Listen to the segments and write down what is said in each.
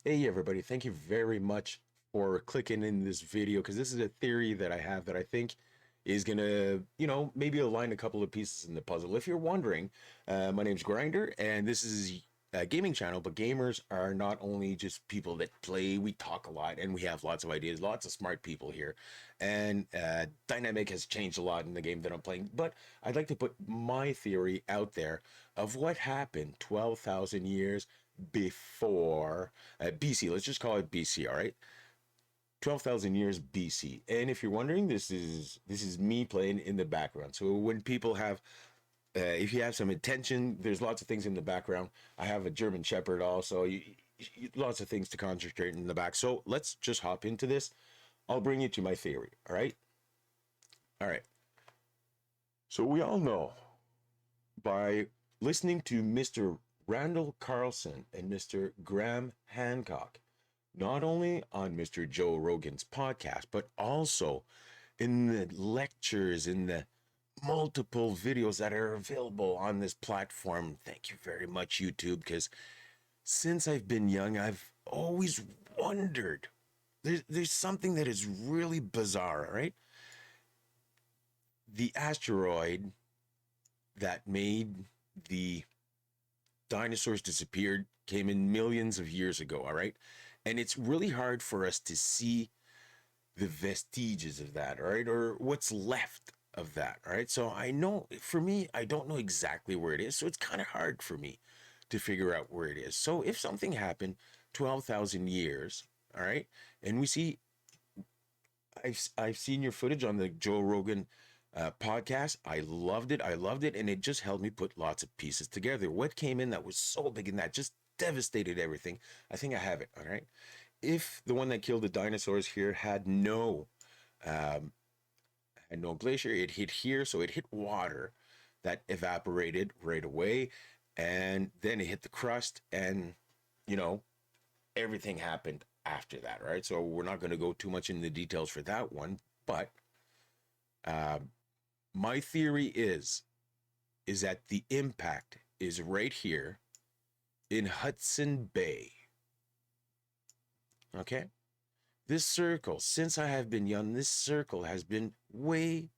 Hey everybody, thank you very much for clicking in this video because this is a theory that I have that I think is gonna, maybe align a couple of pieces in the puzzle. If you're wondering, my name's Grinder and this is a gaming channel, but gamers are not only just people that play, we talk a lot and we have lots of ideas, lots of smart people here. And dynamic has changed a lot in the game that I'm playing, but I'd like to put my theory out there of what happened 12,000 years before BC. Let's just call it BC, all right? 12,000 years BC. And if you're wondering, this is me playing in the background. So when people have if you have some attention, there's lots of things in the background. I have a German Shepherd also. Lots of things to concentrate in the back. So let's just hop into this. I'll bring you to my theory. All right. All right. So we all know by listening to Mr. Randall Carlson and Mr. Graham Hancock, not only on Mr. Joe Rogan's podcast, but also in the lectures, in the multiple videos that are available on this platform. Thank you very much, YouTube, because since I've been young, I've always wondered. There's something that is really bizarre, right? The asteroid that made the dinosaurs disappeared came in millions of years ago, all right? And it's really hard for us to see the vestiges of that, all right? Or what's left of that, all right? So I know, for me, I don't know exactly where it is, so it's kind of hard for me to figure out where it is. So if something happened 12,000 years, all right, and we see, I've seen your footage on the Joe Rogan podcast. I loved it. I loved it. And it just helped me put lots of pieces together. What came in that was so big and that just devastated everything. I think I have it. All right. If the one that killed the dinosaurs here had no glacier, it hit here. So it hit water that evaporated right away. And then it hit the crust and, you know, everything happened after that. Right. So we're not going to go too much into the details for that one. But my theory is that the impact is right here in Hudson Bay. Okay? This circle, since I have been young, this circle has been way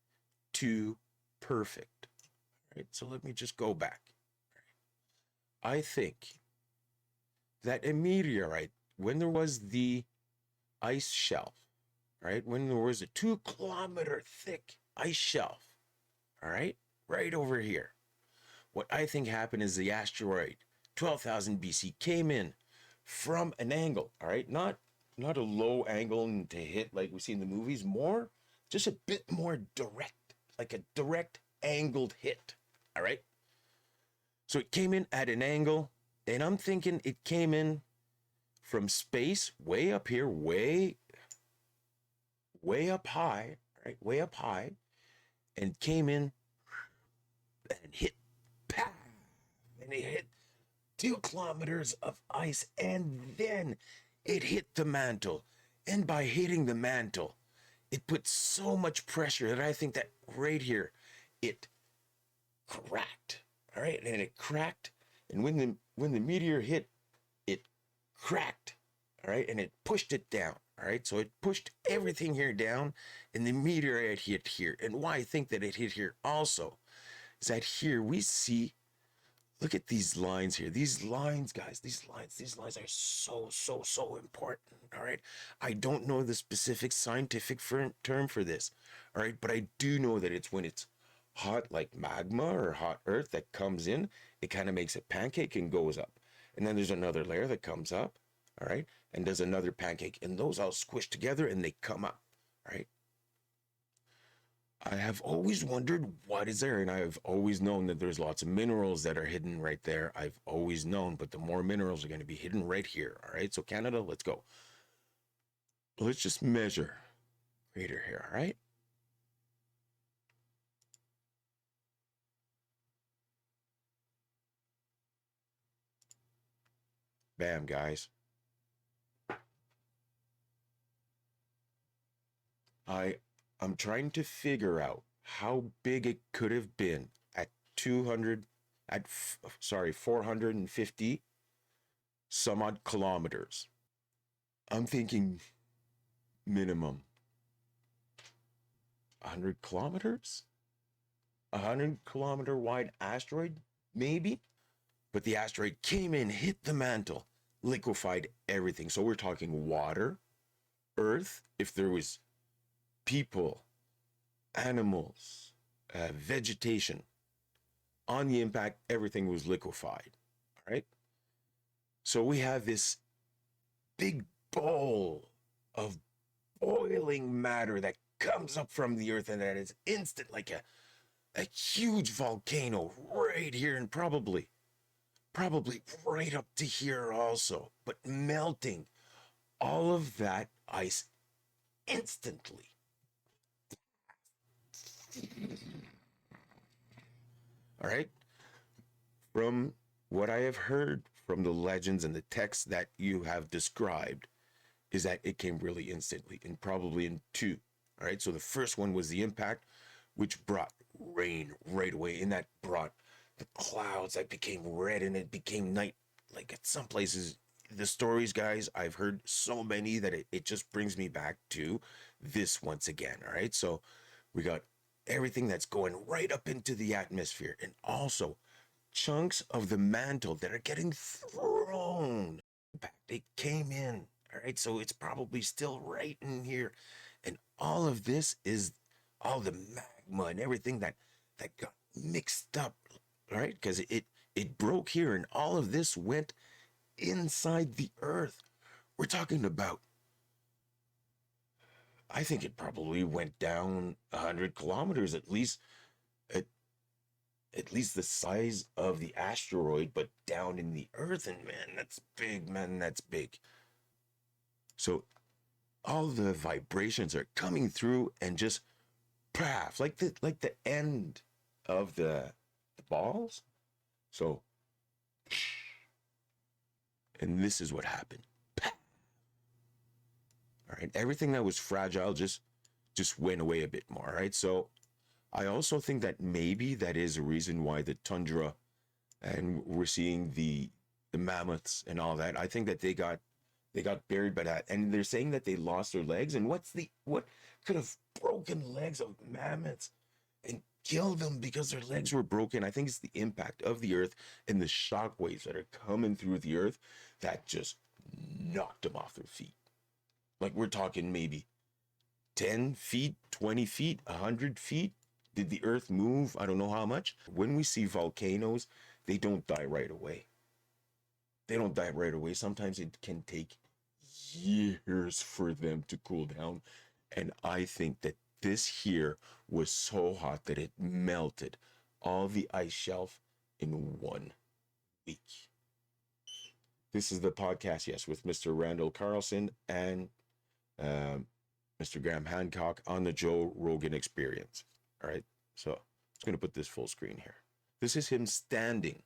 too perfect. Right? So let me just go back. I think that a meteorite, when there was the ice shelf, right? When there was a 2 kilometer thick ice shelf, all right over here. What I think happened is the asteroid 12,000 BC came in from an angle, all right? Not a low angle to hit like we see in the movies, more just a bit more direct, like a direct angled hit, all right? So it came in at an angle, and I'm thinking it came in from space, way up here, way up high, right? Way up high, and came in and hit, pow, and it hit 2 kilometers of ice, and then it hit the mantle. And by hitting the mantle, it put so much pressure that I think that right here, it cracked. All right, and it cracked, and when the meteor hit, it cracked. All right, and it pushed it down. All right, so it pushed everything here down, and the meteorite hit here. And why I think that it hit here also is that here we see. Look at these lines here. These lines, guys, these lines are so important. All right. I don't know the specific scientific term for this. All right. But I do know that it's when it's hot, like magma or hot earth that comes in, it kind of makes a pancake and goes up. And then there's another layer that comes up. All right. And does another pancake. And those all squish together and they come up. All right. I have always wondered what is there, and I've always known that there's lots of minerals that are hidden right there. I've always known, but the more minerals are going to be hidden right here. All right, so Canada, let's go. Let's just measure crater here. All right. Bam, guys. I'm trying to figure out how big it could have been at 200 at sorry 450 some odd kilometers. I'm thinking minimum 100 kilometers, 100-kilometer wide asteroid, maybe. But the asteroid came in, hit the mantle, liquefied everything. So we're talking water, earth, if there was people, animals, vegetation. On the impact, everything was liquefied. All right. So we have this big bowl of boiling matter that comes up from the earth and that is instant, like a huge volcano right here, and probably right up to here also, but melting all of that ice instantly. All right. From what I have heard from the legends and the texts that you have described, is that it came really instantly and probably in two. All right. So the first one was the impact, which brought rain right away, and that brought the clouds that became red and it became night. Like at some places, the stories, guys, I've heard so many that it just brings me back to this once again. All right. So we got everything that's going right up into the atmosphere, and also chunks of the mantle that are getting thrown back. They came in. All right. So it's probably still right in here. And all of this is all the magma and everything that got mixed up, right? Because it broke here, and all of this went inside the earth. We're talking about, I think it probably went down 100 kilometers, at, at least the size of the asteroid, but down in the earth. And man, that's big, man, that's big. So all the vibrations are coming through and just paf, like the end of the balls. So, and this is what happened. All right, everything that was fragile just went away a bit more. Right. So I also think that maybe that is a reason why the tundra, and we're seeing the mammoths and all that. I think that they got buried by that, and they're saying that they lost their legs. And what could have broken legs of mammoths and killed them because their legs were broken? I think it's the impact of the earth and the shock waves that are coming through the earth that just knocked them off their feet. Like we're talking maybe 10 feet, 20 feet, 100 feet. Did the earth move? I don't know how much. When we see volcanoes, they don't die right away. They don't die right away. Sometimes it can take years for them to cool down. And I think that this here was so hot that it melted all the ice shelf in 1 week. This is the podcast, yes, with Mr. Randall Carlson and Mr. Graham Hancock on the Joe Rogan Experience. All right. So I'm just going to put this full screen here. This is him standing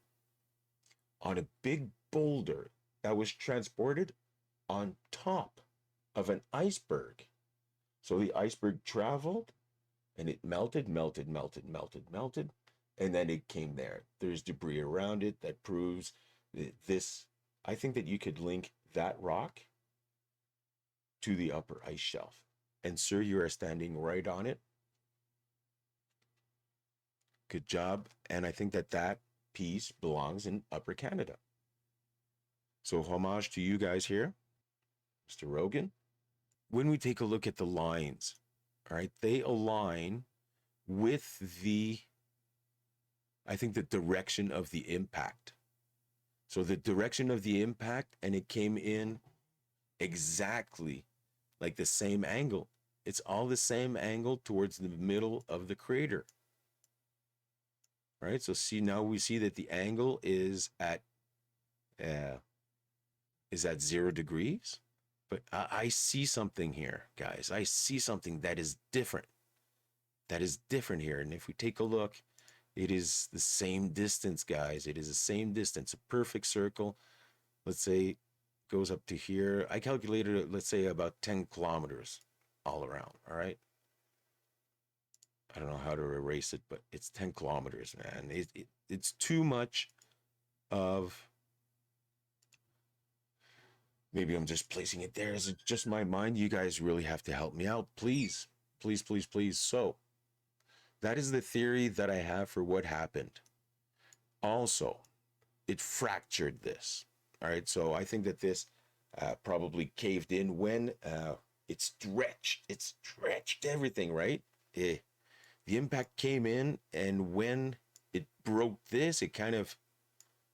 on a big boulder that was transported on top of an iceberg. So the iceberg traveled and it melted, melted, melted, melted, melted, and then it came there. There's debris around it that proves that this. I think that you could link that rock to the upper ice shelf. And sir, you are standing right on it. Good job. And I think that that piece belongs in Upper Canada. So homage to you guys here, Mr. Rogan. When we take a look at the lines, all right, they align with I think the direction of the impact. So the direction of the impact, and it came in exactly like the same angle. It's all the same angle towards the middle of the crater. Right. So see, now we see that the angle uh, is at 0 degrees. But I see something here, guys. I see something that is different. That is different here. And if we take a look, it is the same distance, guys. It is the same distance, a perfect circle. Let's say goes up to here. I calculated it, let's say about 10 kilometers all around. All right. I don't know how to erase it, but it's 10 kilometers, man. It's too much of Maybe I'm just placing it there. Is it just my mind? You guys really have to help me out, please. Please, please, please. So, that is the theory that I have for what happened. Also, it fractured this. All right. So, I think that this probably caved in when it stretched everything, right? The impact came in, and when it broke this, it kind of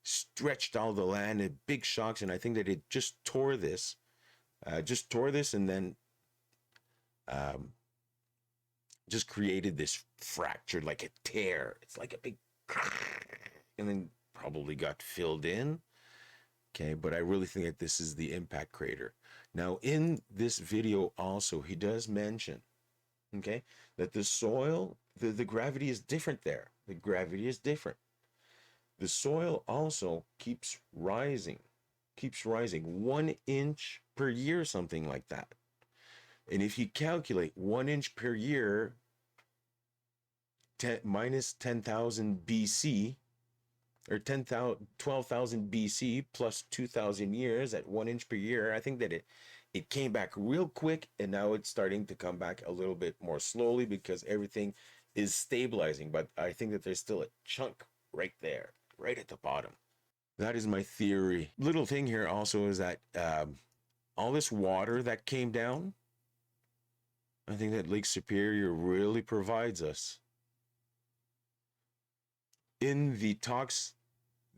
stretched all the land in big shocks. And I think that it just tore this, and then um, just created this fracture, like a tear. It's like a big, and then probably got filled in. Okay, but I really think that this is the impact crater. Now, in this video, also, he does mention, okay, that the soil, the gravity is different there. The gravity is different. The soil also keeps rising 1 inch per year, something like that. And if you calculate 1 inch per year, minus 10,000 BC, or 12,000 BC plus 2,000 years at 1 inch per year, I think that it came back real quick, and now it's starting to come back a little bit more slowly because everything is stabilizing. But I think that there's still a chunk right there, right at the bottom. That is my theory. Little thing here also is that all this water that came down, I think that Lake Superior really provides us. In the talks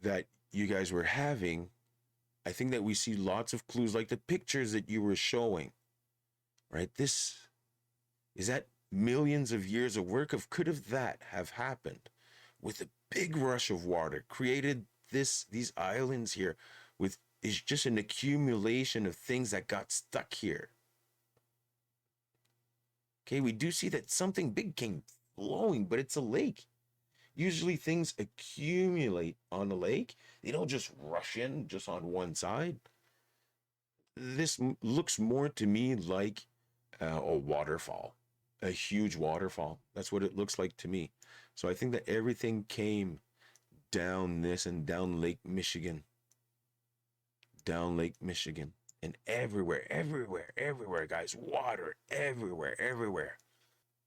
that you guys were having, I think that we see lots of clues, like the pictures that you were showing, right? This is that millions of years of work of could have that have happened with a big rush of water, created these islands here with is just an accumulation of things that got stuck here. Okay, we do see that something big came flowing, but it's a lake. Usually things accumulate on a lake. They don't just rush in just on one side. This looks more to me like a waterfall, a huge waterfall. That's what it looks like to me. So I think that everything came down this and down Lake Michigan, and everywhere, guys, water everywhere.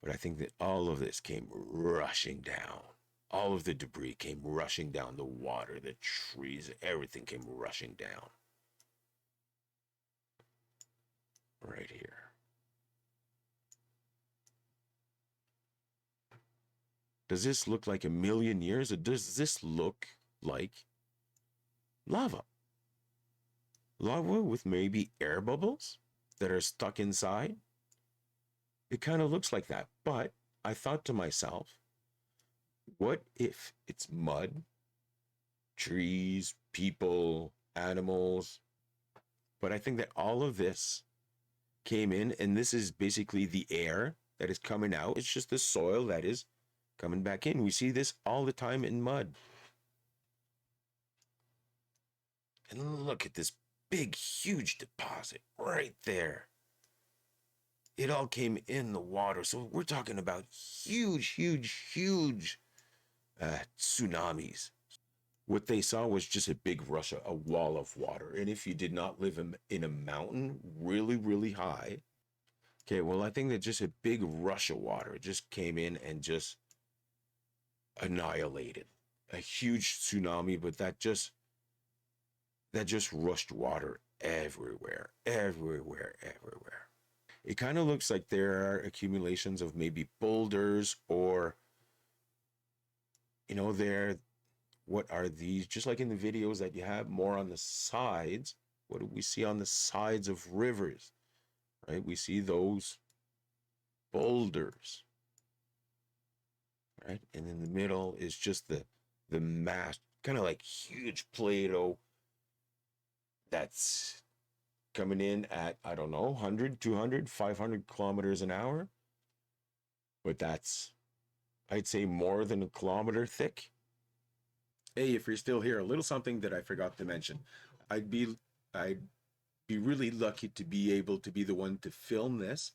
But I think that all of this came rushing down. All of the debris came rushing down. The water, the trees, everything came rushing down. Right here. Does this look like a million years, or does this look like lava? Lava with maybe air bubbles that are stuck inside? It kind of looks like that. But I thought to myself, what if it's mud, trees, people, animals? But I think that all of this came in, and this is basically the air that is coming out. It's just the soil that is coming back in. We see this all the time in mud. And look at this big, huge deposit right there. It all came in the water. So we're talking about huge tsunamis. What they saw was just a big rush, a wall of water. And if you did not live in a mountain really high, okay, well, I think that just a big rush of water just came in and just annihilated a huge tsunami. But that just rushed water everywhere. It kind of looks like there are accumulations of maybe boulders, or there, what are these? Just like in the videos that you have more on the sides, what do we see on the sides of rivers, right? We see those boulders, right? And in the middle is just the mass, kind of like huge Play-Doh that's coming in at, I don't know, 100, 200, 500 kilometers an hour. But that's, I'd say, more than a kilometer thick. Hey, if you're still here, a little something that I forgot to mention. I'd be I'd be really lucky to be able to be the one to film this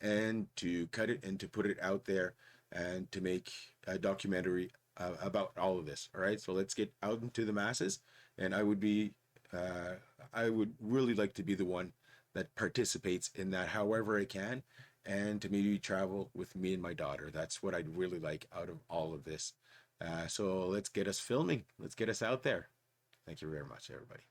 and to cut it and to put it out there and to make a documentary about all of this. All right, so let's get out into the masses, and I would be I would really like to be the one that participates in that however I can, and to maybe travel with me and my daughter. That's what I'd really like out of all of this. So let's get us filming. Let's get us out there. Thank you very much, everybody.